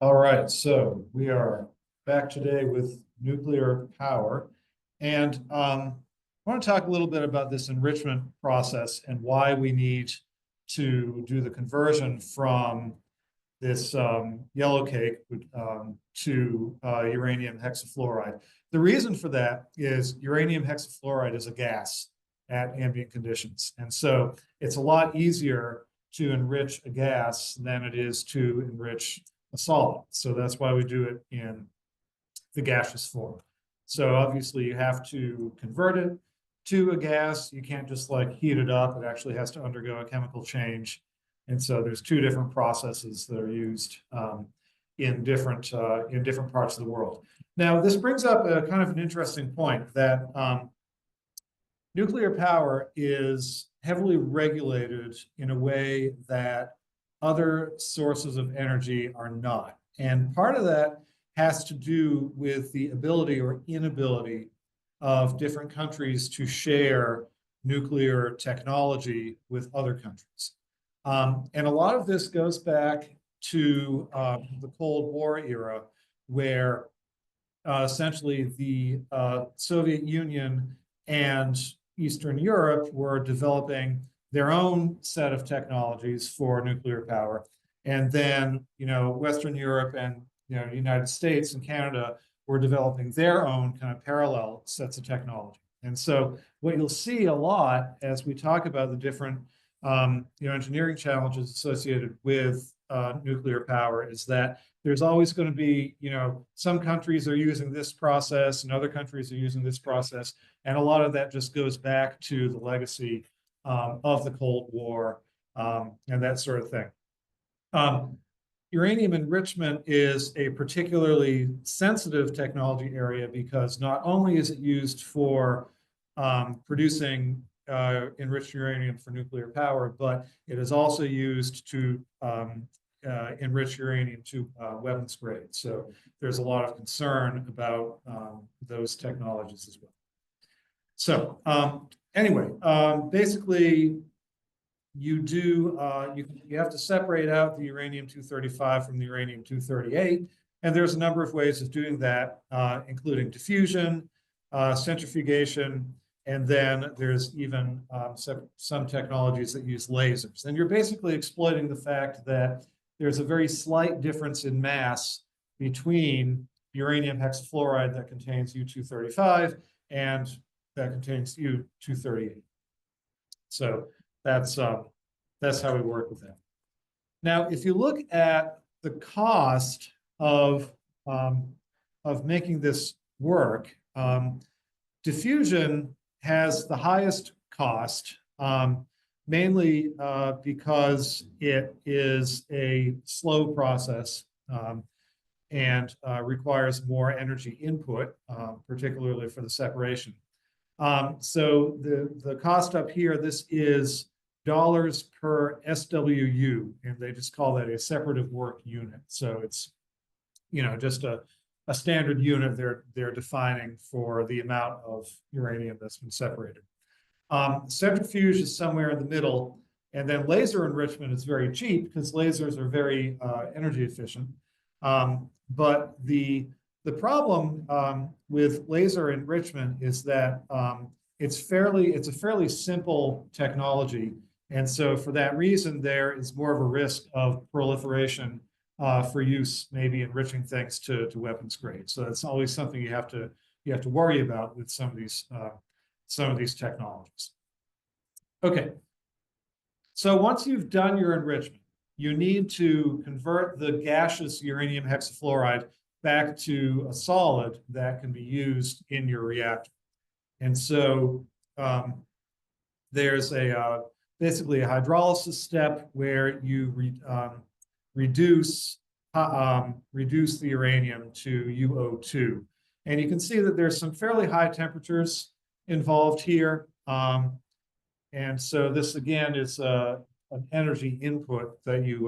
All right, so we are back today with nuclear power. And I want to talk a little bit about this enrichment process and why we need to do the conversion from this yellow cake to uranium hexafluoride. The reason for that is uranium hexafluoride is a gas at ambient conditions. And so it's a lot easier to enrich a gas than it is to enrich a solid. So that's why we do it in the gaseous form. So obviously you have to convert it to a gas. You can't just like heat it up. It actually has to undergo a chemical change. And so there's two different processes that are used in different parts of the world. Now, this brings up a kind of an interesting point that nuclear power is heavily regulated in a way that other sources of energy are not. And part of that has to do with the ability or inability of different countries to share nuclear technology with other countries. And a lot of this goes back to the Cold War era, where essentially the Soviet Union and Eastern Europe were developing their own set of technologies for nuclear power. And then, Western Europe and, United States and Canada were developing their own kind of parallel sets of technology. And so what you'll see a lot as we talk about the different, engineering challenges associated with nuclear power is that there's always going to be, some countries are using this process and other countries are using this process. And a lot of that just goes back to the legacy of the Cold War and that sort of thing. Uranium enrichment is a particularly sensitive technology area because not only is it used for producing enriched uranium for nuclear power, but it is also used to enrich uranium to weapons grade. So there's a lot of concern about those technologies as well. So anyway, basically, you have to separate out the uranium-235 from the uranium-238, and there's a number of ways of doing that, including diffusion, centrifugation, and then there's even some technologies that use lasers. And you're basically exploiting the fact that there's a very slight difference in mass between uranium hexafluoride that contains U-235 and that contains U-238. So that's how we work with that. Now, if you look at the cost of making this work, diffusion has the highest cost, mainly because it is a slow process and requires more energy input, particularly for the separation. So the cost up here, this is dollars per SWU, and they just call that a separative work unit. So it's, just a standard unit they're defining for the amount of uranium that's been separated. Centrifuge is somewhere in the middle, and then laser enrichment is very cheap because lasers are very energy efficient. But the problem with laser enrichment is that it's a fairly simple technology. And so for that reason, there is more of a risk of proliferation for use, maybe enriching things to weapons grade. So that's always something you have to worry about with some of these technologies. Okay. So once you've done your enrichment, you need to convert the gaseous uranium hexafluoride back to a solid that can be used in your reactor. And so there's basically a hydrolysis step where you reduce the uranium to UO2. And you can see that there's some fairly high temperatures involved here. And so this, again, is an energy input that you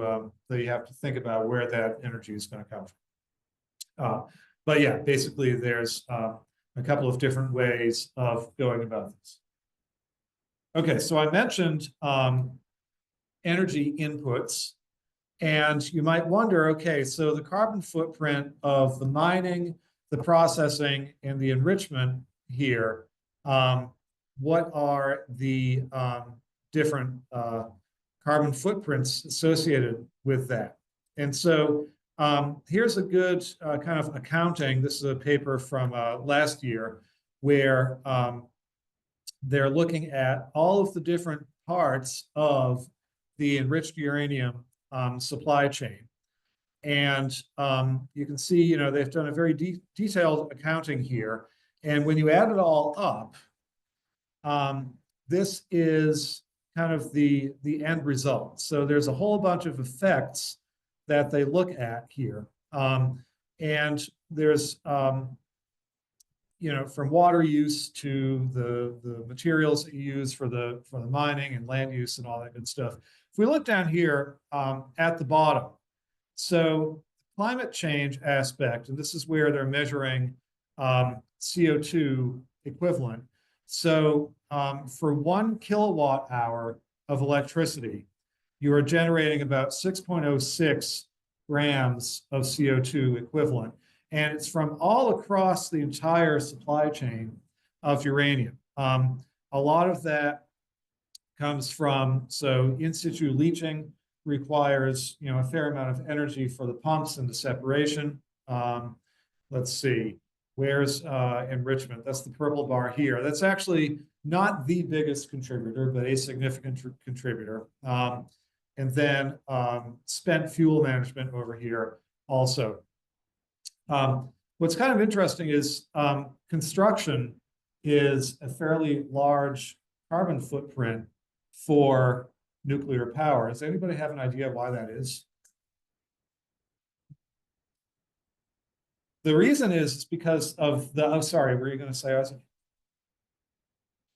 have to think about where that energy is going to come from. But yeah, basically, there's a couple of different ways of going about this. Okay, so I mentioned energy inputs. And you might wonder, okay, so the carbon footprint of the mining, the processing, and the enrichment here, what are the different carbon footprints associated with that? And so here's a good kind of accounting. This is a paper from last year where they're looking at all of the different parts of the enriched uranium supply chain. And you can see, you know, they've done a very detailed accounting here. And when you add it all up, this is kind of the end result. So there's a whole bunch of effects that they look at here. And there's, you know, from water use to the materials that you use for the mining and land use and all that good stuff. If we look down here at the bottom, so climate change aspect, and this is where they're measuring CO2 equivalent. So for 1 kilowatt hour of electricity, you are generating about 6.06 grams of CO2 equivalent. And it's from all across the entire supply chain of uranium. A lot of that comes from, so in situ leaching requires, you know, a fair amount of energy for the pumps and the separation. Let's see, where's enrichment? That's the purple bar here. That's actually not the biggest contributor, but a significant contributor. And then spent fuel management over here also. What's kind of interesting is construction is a fairly large carbon footprint for nuclear power. Does anybody have an idea why that is? The reason is because of the, oh, sorry, were you going to say, Isaac?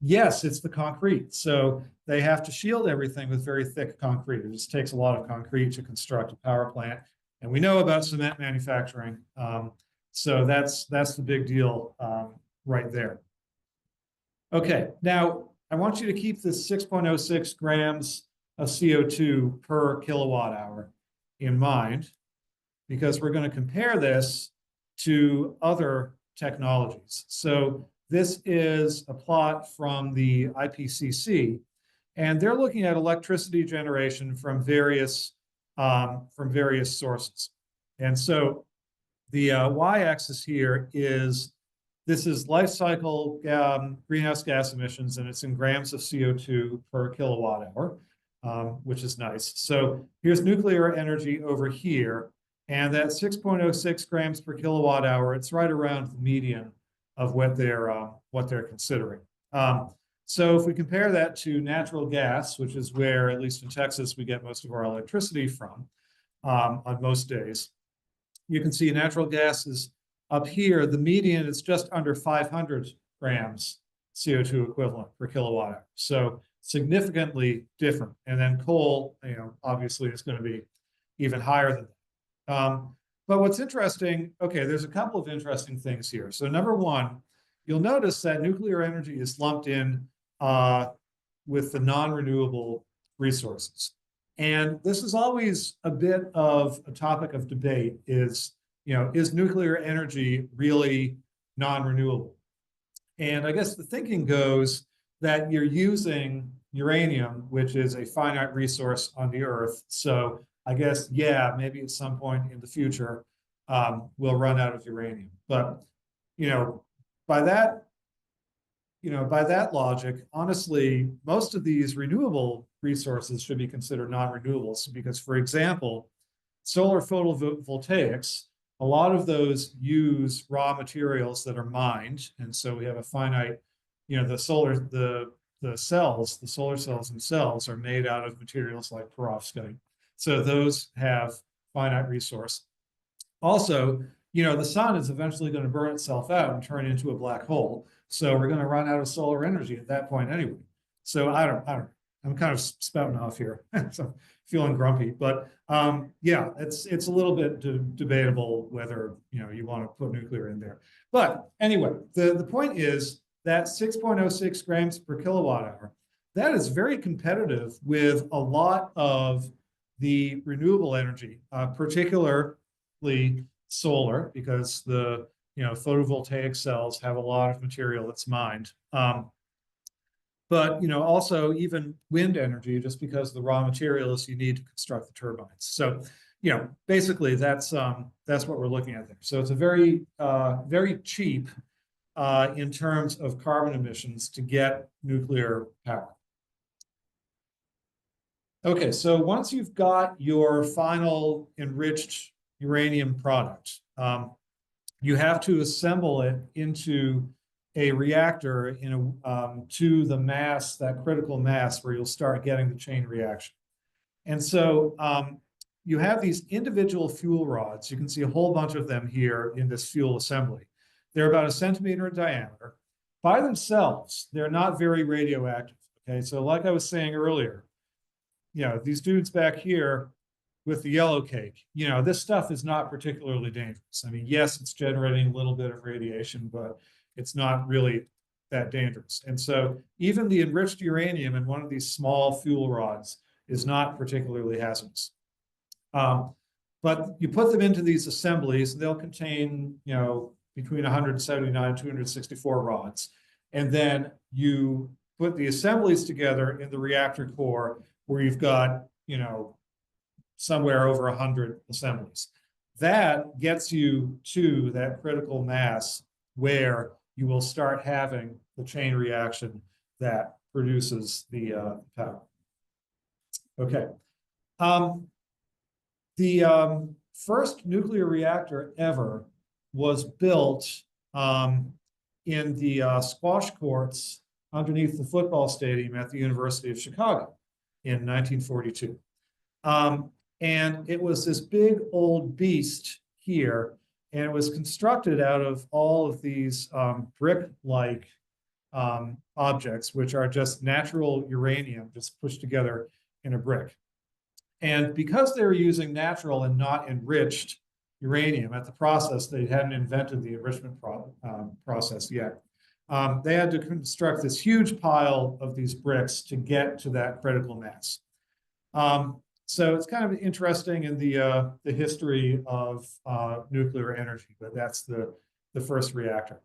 Yes, it's the concrete. So they have to shield everything with very thick concrete. It just takes a lot of concrete to construct a power plant. And we know about cement manufacturing. So that's the big deal right there. Okay, now I want you to keep this 6.06 grams of CO2 per kilowatt hour in mind, because we're going to compare this to other technologies. So this is a plot from the IPCC, and they're looking at electricity generation from various sources. And so the y-axis here is, this is life cycle greenhouse gas emissions, and it's in grams of CO2 per kilowatt hour, which is nice. So here's nuclear energy over here, and that 6.06 grams per kilowatt hour, it's right around the median of what they're considering. So if we compare that to natural gas, which is where, at least in Texas, we get most of our electricity from on most days, you can see natural gas is up here. The median is just under 500 grams CO2 equivalent per kilowatt hour. So significantly different. And then coal, you know, obviously is going to be even higher than that. But what's interesting, okay, there's a couple of interesting things here. So number one, you'll notice that nuclear energy is lumped in with the non-renewable resources. And this is always a bit of a topic of debate is, you know, is nuclear energy really non-renewable? And I guess the thinking goes that you're using uranium, which is a finite resource on the Earth. So I guess, yeah, maybe at some point in the future, we'll run out of uranium. But, you know, by that logic, honestly, most of these renewable resources should be considered non-renewables because, for example, solar photovoltaics, a lot of those use raw materials that are mined. And so we have a finite, you know, the solar cells themselves are made out of materials like perovskite. So those have finite resource. Also, you know, the sun is eventually going to burn itself out and turn into a black hole. So we're going to run out of solar energy at that point anyway. So I don't know. I'm kind of spouting off here. So feeling grumpy, but yeah, it's a little bit debatable whether, you know, you want to put nuclear in there. But anyway, the point is that 6.06 grams per kilowatt hour, that is very competitive with a lot of the renewable energy, particularly solar, because the photovoltaic cells have a lot of material that's mined. But also even wind energy, just because the raw materials you need to construct the turbines. So basically that's what we're looking at there. So it's a very very cheap in terms of carbon emissions to get nuclear power. Okay, so once you've got your final enriched uranium product, you have to assemble it into a reactor to the mass, that critical mass, where you'll start getting the chain reaction. And so you have these individual fuel rods. You can see a whole bunch of them here in this fuel assembly. They're about 1 centimeter in diameter. By themselves, they're not very radioactive. Okay, so like I was saying earlier, these dudes back here with the yellow cake, this stuff is not particularly dangerous. I mean, yes, it's generating a little bit of radiation, but it's not really that dangerous. And so even the enriched uranium in one of these small fuel rods is not particularly hazardous. But you put them into these assemblies, and they'll contain, between 179 and 264 rods. And then you put the assemblies together in the reactor core, where you've got, somewhere over 100 assemblies. That gets you to that critical mass where you will start having the chain reaction that produces the power. Okay. The first nuclear reactor ever was built in the squash courts underneath the football stadium at the University of Chicago in 1942. And it was this big old beast here, and it was constructed out of all of these brick-like objects, which are just natural uranium, just pushed together in a brick. And because they were using natural and not enriched uranium at the process, they hadn't invented the enrichment process yet. They had to construct this huge pile of these bricks to get to that critical mass. So it's kind of interesting in the history of nuclear energy, but that's the first reactor.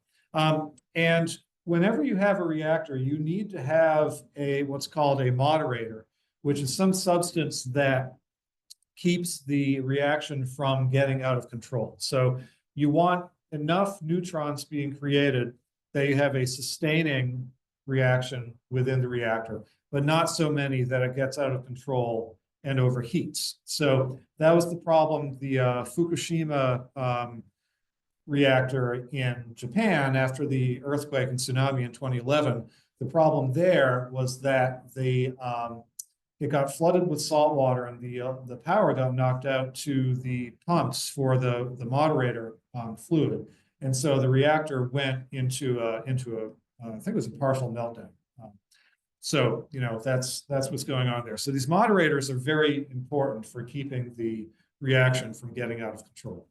And whenever you have a reactor, you need to have what's called a moderator, which is some substance that keeps the reaction from getting out of control. So you want enough neutrons being created that you have a sustaining reaction within the reactor, but not so many that it gets out of control and overheats. So that was the problem. The Fukushima reactor in Japan after the earthquake and tsunami in 2011, the problem there was that it got flooded with salt water, and the power got knocked out to the pumps for the moderator fluid. And so the reactor went into I think it was a partial meltdown. So that's what's going on there. So these moderators are very important for keeping the reaction from getting out of control.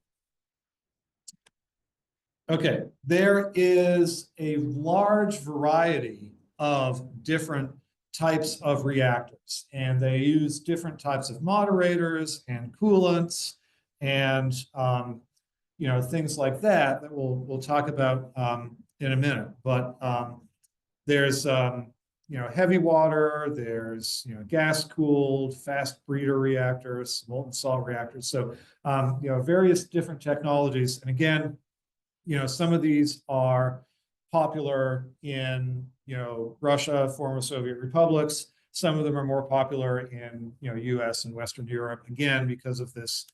Okay, there is a large variety of different types of reactors, and they use different types of moderators and coolants and things like that we'll talk about in a minute. But there's heavy water, there's gas cooled, fast breeder reactors, molten salt reactors. So various different technologies. And again, some of these are popular in Russia, former Soviet republics. Some of them are more popular in US and Western Europe, again because of this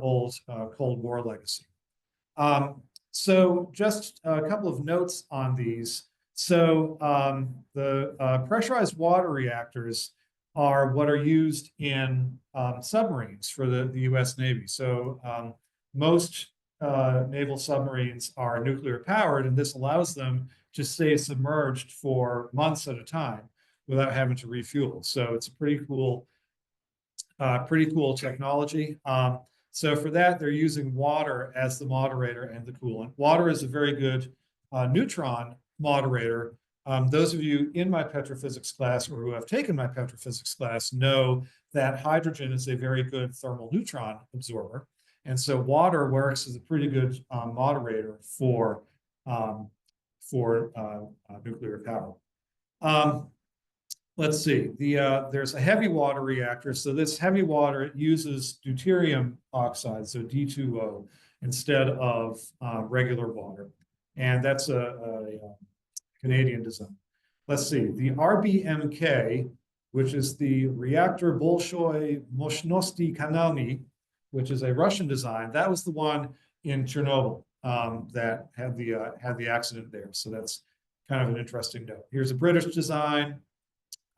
old Cold War legacy. So just a couple of notes on these. So the pressurized water reactors are what are used in submarines for the US Navy. So most naval submarines are nuclear powered, and this allows them to stay submerged for months at a time without having to refuel. So it's a pretty cool technology. So for that, they're using water as the moderator and the coolant. Water is a very good neutron moderator. Those of you in my petrophysics class or who have taken my petrophysics class know that hydrogen is a very good thermal neutron absorber. And so water works as a pretty good moderator for nuclear power. Let's see, there's a heavy water reactor. So this heavy water, it uses deuterium oxide, so D2O, instead of regular water. And that's a Canadian design. Let's see, the RBMK, which is the Reactor Bolshoi Moshnosti Kanalny, which is a Russian design. That was the one in Chernobyl that had the accident there. So that's kind of an interesting note. Here's a British design.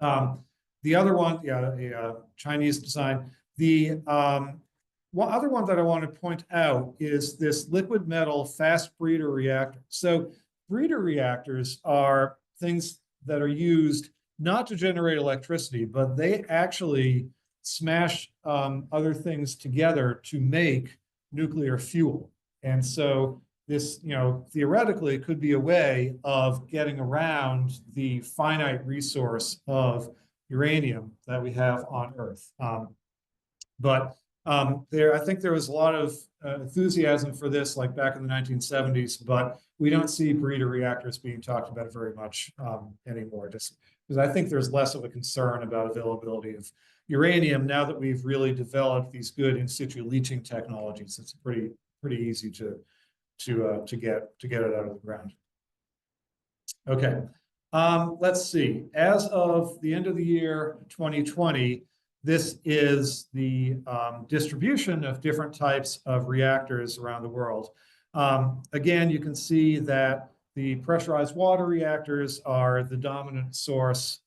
The other one, a Chinese design. The other one that I want to point out is this liquid metal fast breeder reactor. So breeder reactors are things that are used not to generate electricity, but they actually smash other things together to make nuclear fuel. And so this, theoretically could be a way of getting around the finite resource of uranium that we have on Earth. I think there was a lot of enthusiasm for this, like back in the 1970s, but we don't see breeder reactors being talked about very much anymore, just because I think there's less of a concern about availability of uranium now that we've really developed these good in situ leaching technologies. It's pretty easy to get it out of the ground. Okay, let's see. As of the end of the year 2020, this is the distribution of different types of reactors around the world. Again, you can see that the pressurized water reactors are the dominant source,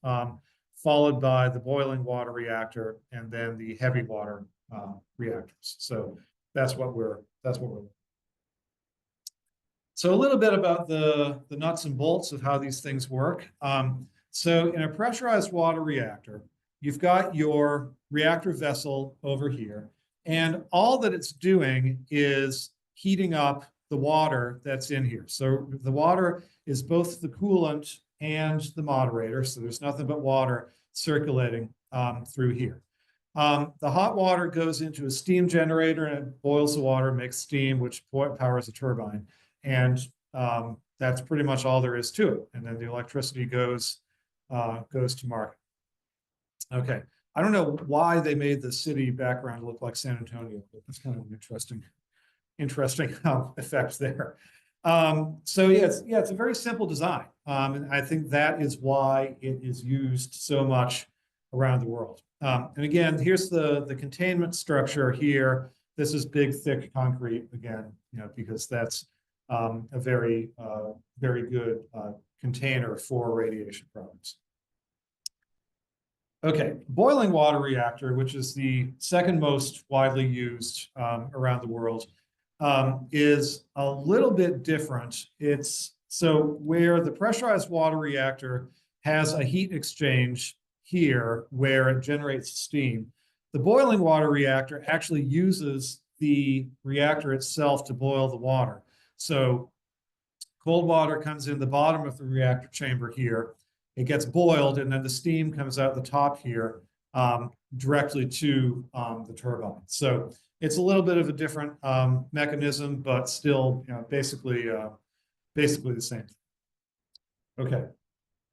followed by the boiling water reactor, and then the heavy water reactors. So that's what we're. So a little bit about the nuts and bolts of how these things work. So in a pressurized water reactor, you've got your reactor vessel over here, and all that it's doing is heating up the water that's in here. So the water is both the coolant and the moderator, so there's nothing but water circulating through here. The hot water goes into a steam generator and it boils the water, makes steam, which powers a turbine. And that's pretty much all there is to it. And then the electricity goes to market. Okay, I don't know why they made the city background look like San Antonio, but that's kind of an interesting effect there. So it's a very simple design, and I think that is why it is used so much around the world. And again, here's the containment structure here. This is big, thick concrete again, because that's a very good container for radiation products. Okay, boiling water reactor, which is the second most widely used around the world, is a little bit different. It's so where the pressurized water reactor has a heat exchange here where it generates steam, the boiling water reactor actually uses the reactor itself to boil the water. So cold water comes in the bottom of the reactor chamber here. It gets boiled, and then the steam comes out the top here directly to the turbine. So it's a little bit of a different mechanism, but still, basically the same. Okay,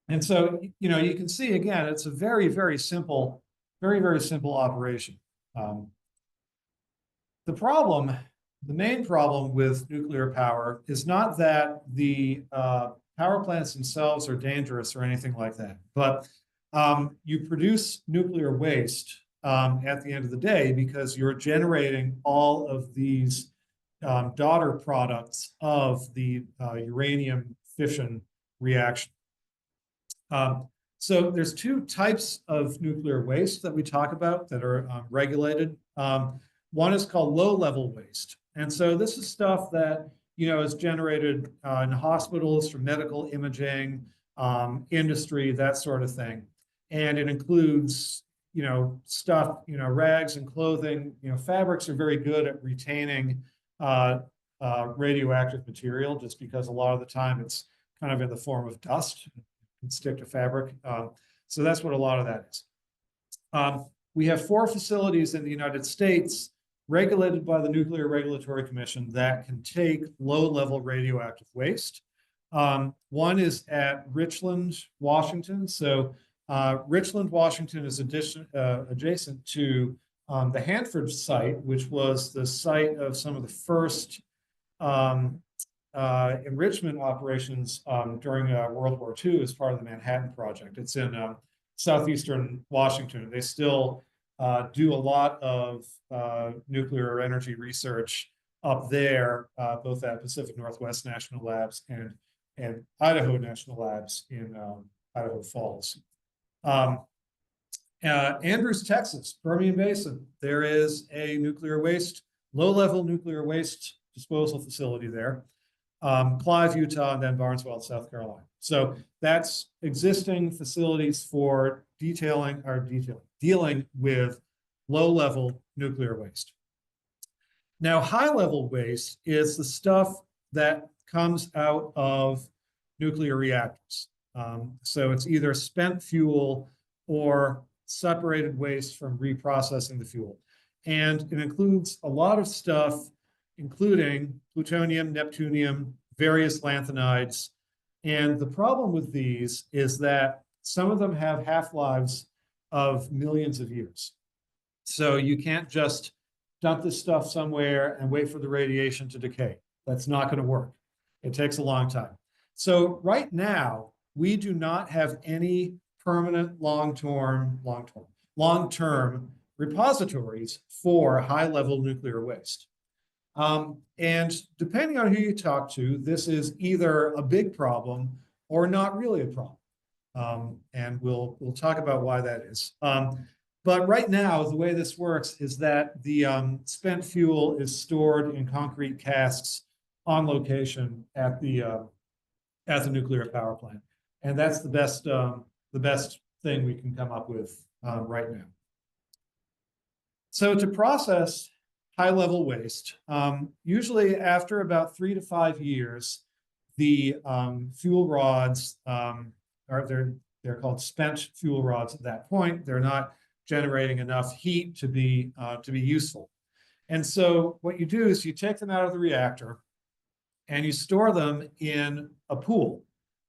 and so you can see again, it's a very simple operation. The main problem with nuclear power is not that the power plants themselves are dangerous or anything like that, but you produce nuclear waste at the end of the day because you're generating all of these daughter products of the uranium fission reaction. So there's two types of nuclear waste that we talk about that are regulated. One is called low-level waste. And so this is stuff that is generated in hospitals for medical imaging, industry, that sort of thing. And it includes, stuff, rags and clothing. Fabrics are very good at retaining radioactive material just because a lot of the time it's kind of in the form of dust and stick to fabric. So that's what a lot of that is. we have 4 facilities in the United States regulated by the Nuclear Regulatory Commission that can take low-level radioactive waste. One is at Richland, Washington. So Richland, Washington is adjacent to the Hanford site, which was the site of some of the first enrichment operations during World War II as part of the Manhattan Project. It's in southeastern Washington. They still do a lot of nuclear energy research up there, both at Pacific Northwest National Labs and Idaho National Labs in Idaho Falls. Andrews, Texas, Permian Basin. There is a low-level nuclear waste disposal facility there. Clive, Utah, and then Barnesville, South Carolina. So that's existing facilities for dealing with low-level nuclear waste. Now, high-level waste is the stuff that comes out of nuclear reactors. So it's either spent fuel or separated waste from reprocessing the fuel. And it includes a lot of stuff, including plutonium, neptunium, various lanthanides. And the problem with these is that some of them have half-lives of millions of years. So you can't just dump this stuff somewhere and wait for the radiation to decay. That's not going to work. It takes a long time. So right now, we do not have any permanent long-term repositories for high-level nuclear waste. And depending on who you talk to, this is either a big problem or not really a problem. And we'll talk about why that is. But right now, the way this works is that the spent fuel is stored in concrete casks on location at the nuclear power plant, and that's the best thing we can come up with right now. So to process high-level waste, usually after about 3 to 5 years, the fuel rods they're called spent fuel rods at that point. They're not generating enough heat to be useful. And so what you do is you take them out of the reactor and you store them in a pool,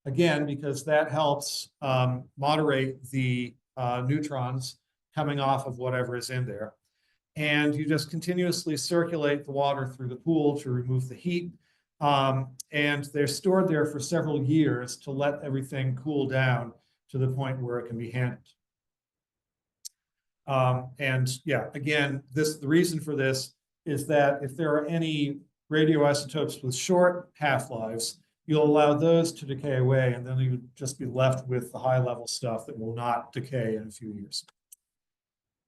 again, because that helps moderate the neutrons coming off of whatever is in there. And you just continuously circulate the water through the pool to remove the heat. And they're stored there for several years to let everything cool down to the point where it can be handled. And yeah, again, the reason for this is that if there are any radioisotopes with short half-lives, you'll allow those to decay away, and then you'd just be left with the high-level stuff that will not decay in a few years.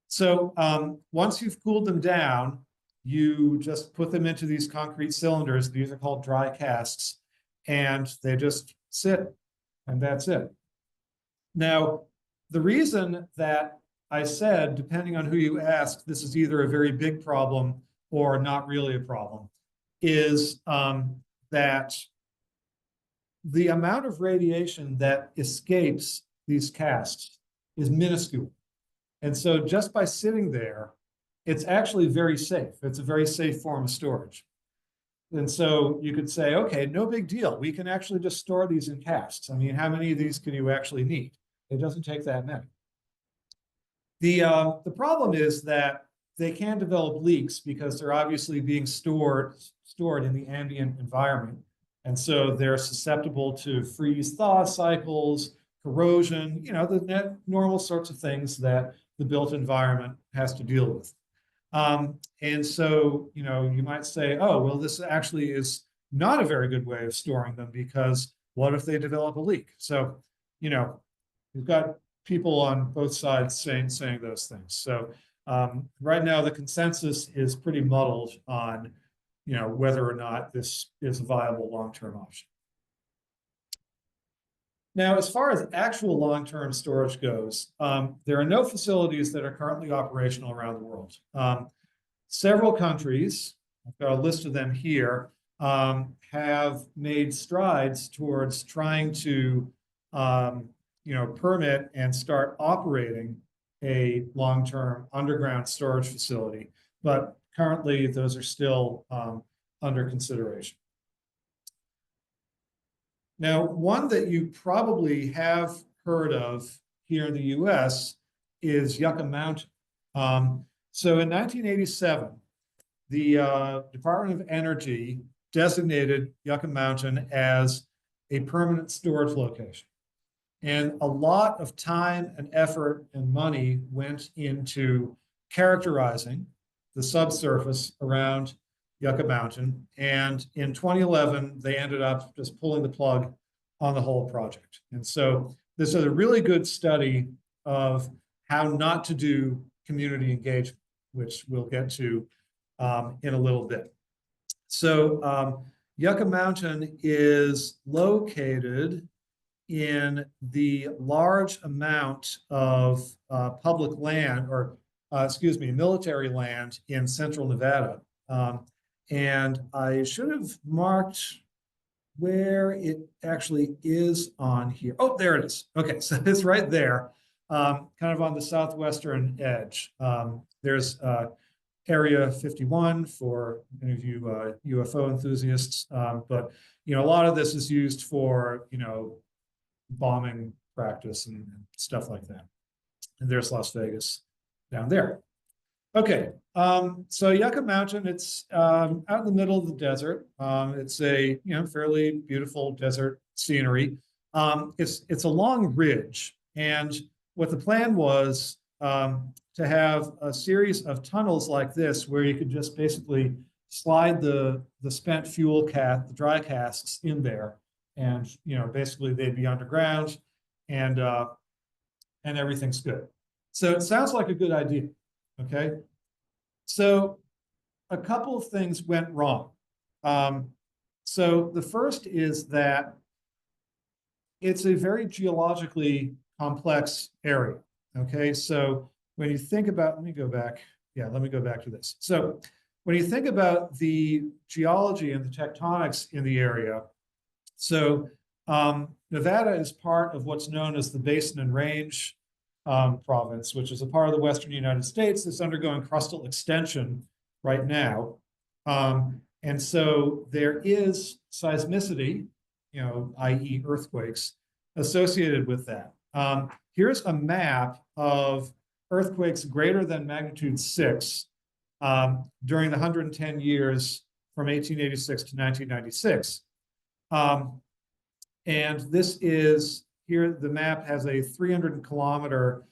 So once you've cooled them down, you just put them into these concrete cylinders. These are called dry casks, and they just sit, and that's it. Now, the reason that I said, depending on who you ask, this is either a very big problem or not really a problem, is that the amount of radiation that escapes these casks is minuscule. And so just by sitting there, it's actually very safe. It's a very safe form of storage. And so you could say, okay, no big deal. We can actually just store these in casks. I mean, how many of these can you actually need? It doesn't take that many. The problem is that they can develop leaks because they're obviously being stored in the ambient environment. And so they're susceptible to freeze-thaw cycles, corrosion, the normal sorts of things that the built environment has to deal with. And so, you might say, oh, well, this actually is not a very good way of storing them because what if they develop a leak? So, you've got people on both sides saying those things. So right now, the consensus is pretty muddled on, whether or not this is a viable long-term option. Now, as far as actual long-term storage goes, there are no facilities that are currently operational around the world. Several countries, I've got a list of them here, have made strides towards trying to, permit and start operating a long-term underground storage facility, but currently those are still under consideration. Now, one that you probably have heard of here in the US is Yucca Mountain. So in 1987, the Department of Energy designated Yucca Mountain as a permanent storage location. And a lot of time and effort and money went into characterizing the subsurface around Yucca Mountain. And in 2011, they ended up just pulling the plug on the whole project. And so this is a really good study of how not to do community engagement, which we'll get to in a little bit. So Yucca Mountain is located in the large amount of public land, or excuse me, military land in central Nevada. And I should have marked where it actually is on here. Oh, there it is. Okay, so it's right there, kind of on the southwestern edge. There's Area 51 for any of you UFO enthusiasts, but a lot of this is used for bombing practice and stuff like that. And there's Las Vegas down there. Okay, so Yucca Mountain, it's out in the middle of the desert. It's a fairly beautiful desert scenery. It's a long ridge, and what the plan was to have a series of tunnels like this, where you could just basically slide the spent fuel the dry casks in there, and basically they'd be underground, and everything's good. So it sounds like a good idea. Okay, so a couple of things went wrong. So the first is that it's a very geologically complex area. Okay, so when you think about, let me go back to this. So when you think about the geology and the tectonics in the area, so Nevada is part of what's known as the Basin and Range province, which is a part of the Western United States that's undergoing crustal extension right now. And so there is seismicity, i.e. earthquakes, associated with that. Here's a map of earthquakes greater than magnitude 6 during the 110 years from 1886 to 1996. And this is, here the map has a 300-kilometer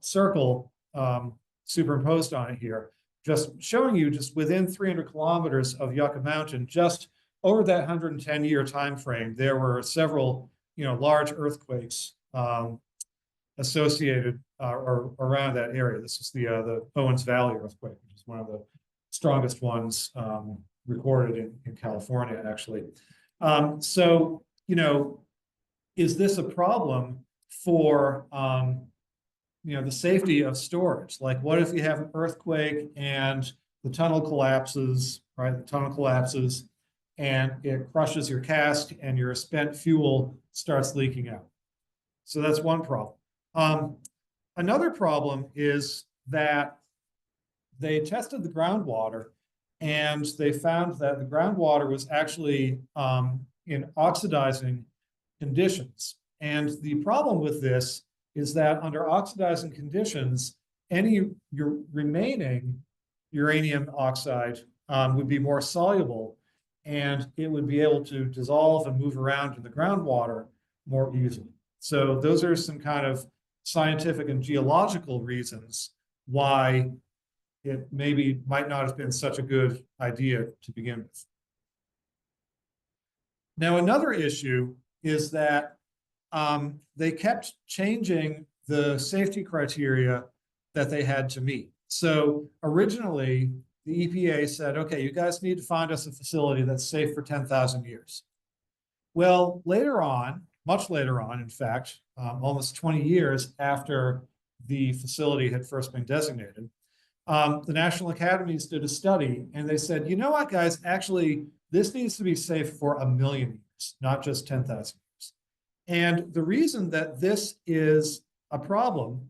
circle superimposed on it here, just showing you just within 300 kilometers of Yucca Mountain, just over that 110-year time frame, there were several large earthquakes associated or around that area. This is the Owens Valley earthquake, which is one of the strongest ones recorded in California, actually. So, is this a problem for the safety of storage? Like, what if you have an earthquake and the tunnel collapses, right? The tunnel collapses and it crushes your cask and your spent fuel starts leaking out. So that's one problem. Another problem is that they tested the groundwater and they found that the groundwater was actually in oxidizing conditions. And the problem with this is that under oxidizing conditions, any remaining uranium oxide would be more soluble, and it would be able to dissolve and move around in the groundwater more easily. So those are some kind of scientific and geological reasons why it might not have been such a good idea to begin with. Now, another issue is that they kept changing the safety criteria that they had to meet. So originally, the EPA said, okay, you guys need to find us a facility that's safe for 10,000 years. Well, later on, much later on, in fact, almost 20 years after the facility had first been designated, the National Academies did a study and they said, you know what, guys, actually, this needs to be safe for 1 million years, not just 10,000 years. And the reason that this is a problem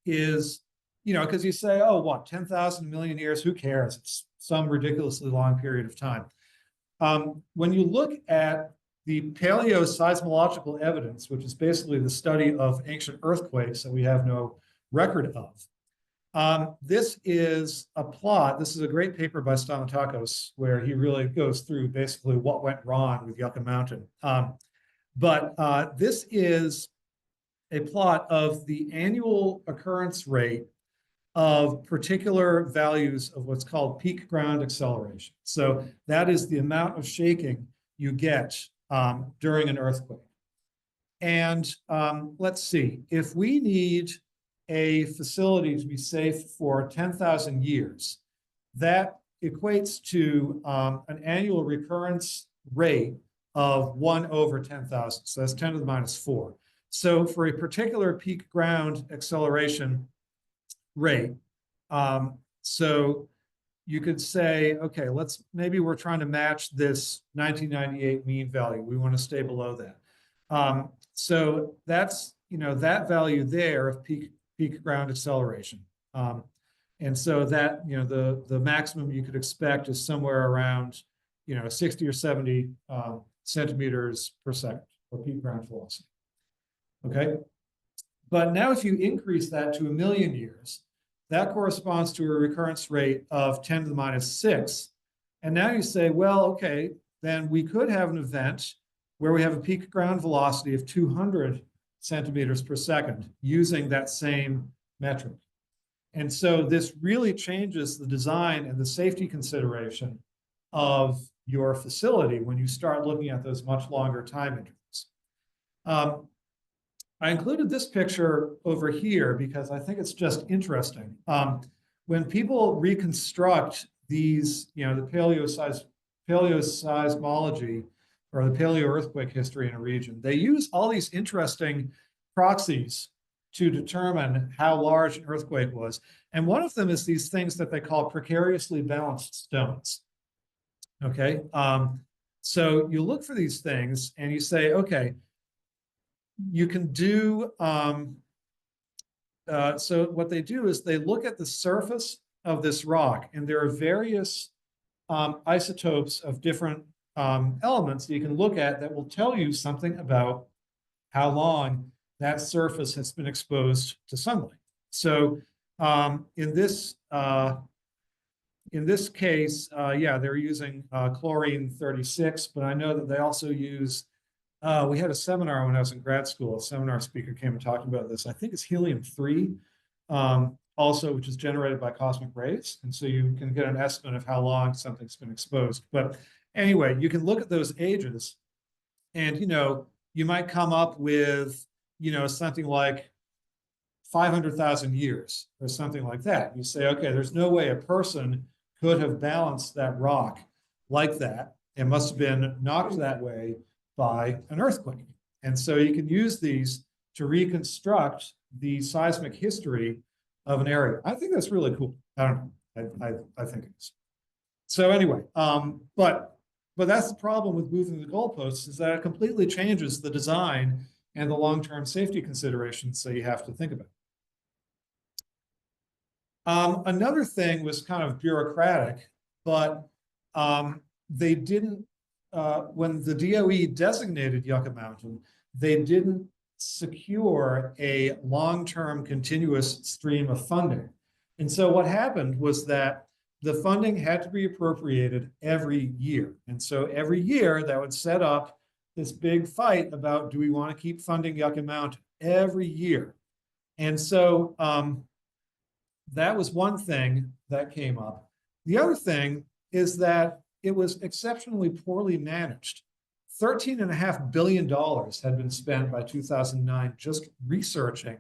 is, because you say, oh, what, 10,000 million years, who cares? It's some ridiculously long period of time. When you look at the paleoseismological evidence, which is basically the study of ancient earthquakes that we have no record of, this is a plot. This is a great paper by Stamatakos, where he really goes through basically what went wrong with Yucca Mountain. But this is a plot of the annual occurrence rate of particular values of what's called peak ground acceleration. So that is the amount of shaking you get during an earthquake. And let's see, if we need a facility to be safe for 10,000 years, that equates to an annual recurrence rate of 1 over 10,000. So that's 10 to the minus 4. So for a particular peak ground acceleration rate, so you could say, okay, maybe we're trying to match this 1998 mean value. We want to stay below that. So that's, that value there of peak ground acceleration. And so that, the maximum you could expect is somewhere around, 60 or 70 centimeters per second for peak ground velocity. Okay. But now if you increase that to 1 million years, that corresponds to a recurrence rate of 10 to the minus 6. And now you say, well, okay, then we could have an event where we have a peak ground velocity of 200 centimeters per second using that same metric. And so this really changes the design and the safety consideration of your facility when you start looking at those much longer time intervals. I included this picture over here because I think it's just interesting. When people reconstruct these, the paleoseismology or the paleo earthquake history in a region, they use all these interesting proxies to determine how large an earthquake was. And one of them is these things that they call precariously balanced stones. Okay, so you look for these things and you say, okay, you can do, so what they do is they look at the surface of this rock, and there are various isotopes of different elements that you can look at that will tell you something about how long that surface has been exposed to sunlight. So in this case, yeah, they're using chlorine 36, but I know that they also use, we had a seminar when I was in grad school. A seminar speaker came and talked about this. I think it's helium-3, also, which is generated by cosmic rays. And so you can get an estimate of how long something's been exposed. But anyway, you can look at those ages and, you might come up with, something like 500,000 years or something like that. You say, okay, there's no way a person could have balanced that rock like that. It must have been knocked that way by an earthquake. And so you can use these to reconstruct the seismic history of an area. I think that's really cool. I don't know. I think it is. So anyway, but that's the problem with moving the goalposts, is that it completely changes the design and the long-term safety considerations that you have to think about. Another thing was kind of bureaucratic, but they didn't, when the DOE designated Yucca Mountain, they didn't secure a long-term continuous stream of funding. And so what happened was that the funding had to be appropriated every year. And so every year that would set up this big fight about, do we want to keep funding Yucca Mountain every year? And so that was one thing that came up. The other thing is that it was exceptionally poorly managed. $13.5 billion had been spent by 2009 just researching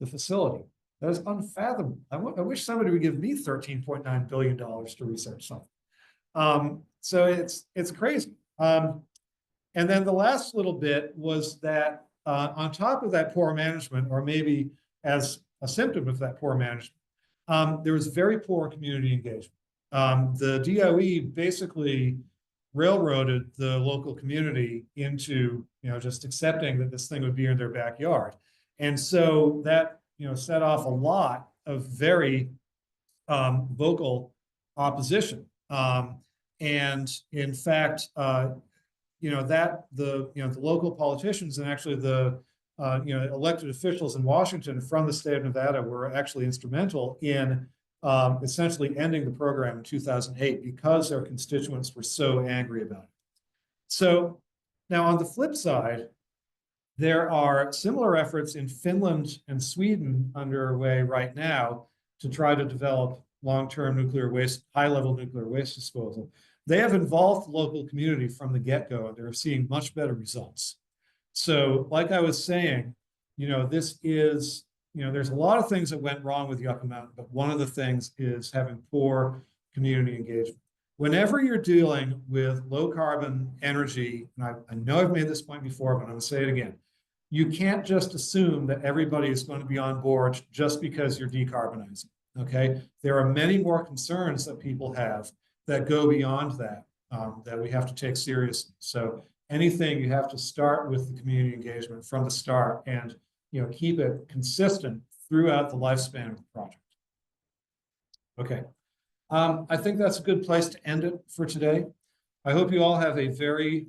the facility. That is unfathomable. I wish somebody would give me $13.9 billion to research something. So it's crazy. And then the last little bit was that on top of that poor management, or maybe as a symptom of that poor management, there was very poor community engagement. The DOE basically railroaded the local community into, just accepting that this thing would be in their backyard. And so that set off a lot of very vocal opposition. And in fact, that the local politicians and actually the elected officials in Washington from the state of Nevada were actually instrumental in essentially ending the program in 2008 because their constituents were so angry about it. So now on the flip side, there are similar efforts in Finland and Sweden underway right now to try to develop long-term nuclear waste, high-level nuclear waste disposal. They have involved the local community from the get-go, and they're seeing much better results. So, like I was saying, this is, there's a lot of things that went wrong with Yucca Mountain, but one of the things is having poor community engagement. Whenever you're dealing with low carbon energy, and I know I've made this point before, but I'm going to say it again, you can't just assume that everybody is going to be on board just because you're decarbonizing, okay? There are many more concerns that people have that go beyond that, that we have to take seriously. So anything, you have to start with the community engagement from the start and keep it consistent throughout the lifespan of the project. Okay. I think that's a good place to end it for today. I hope you all have a very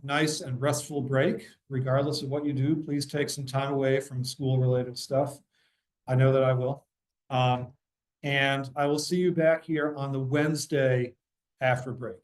nice and restful break, regardless of what you do. Please take some time away from school-related stuff. I know that I will. And I will see you back here on the Wednesday after break.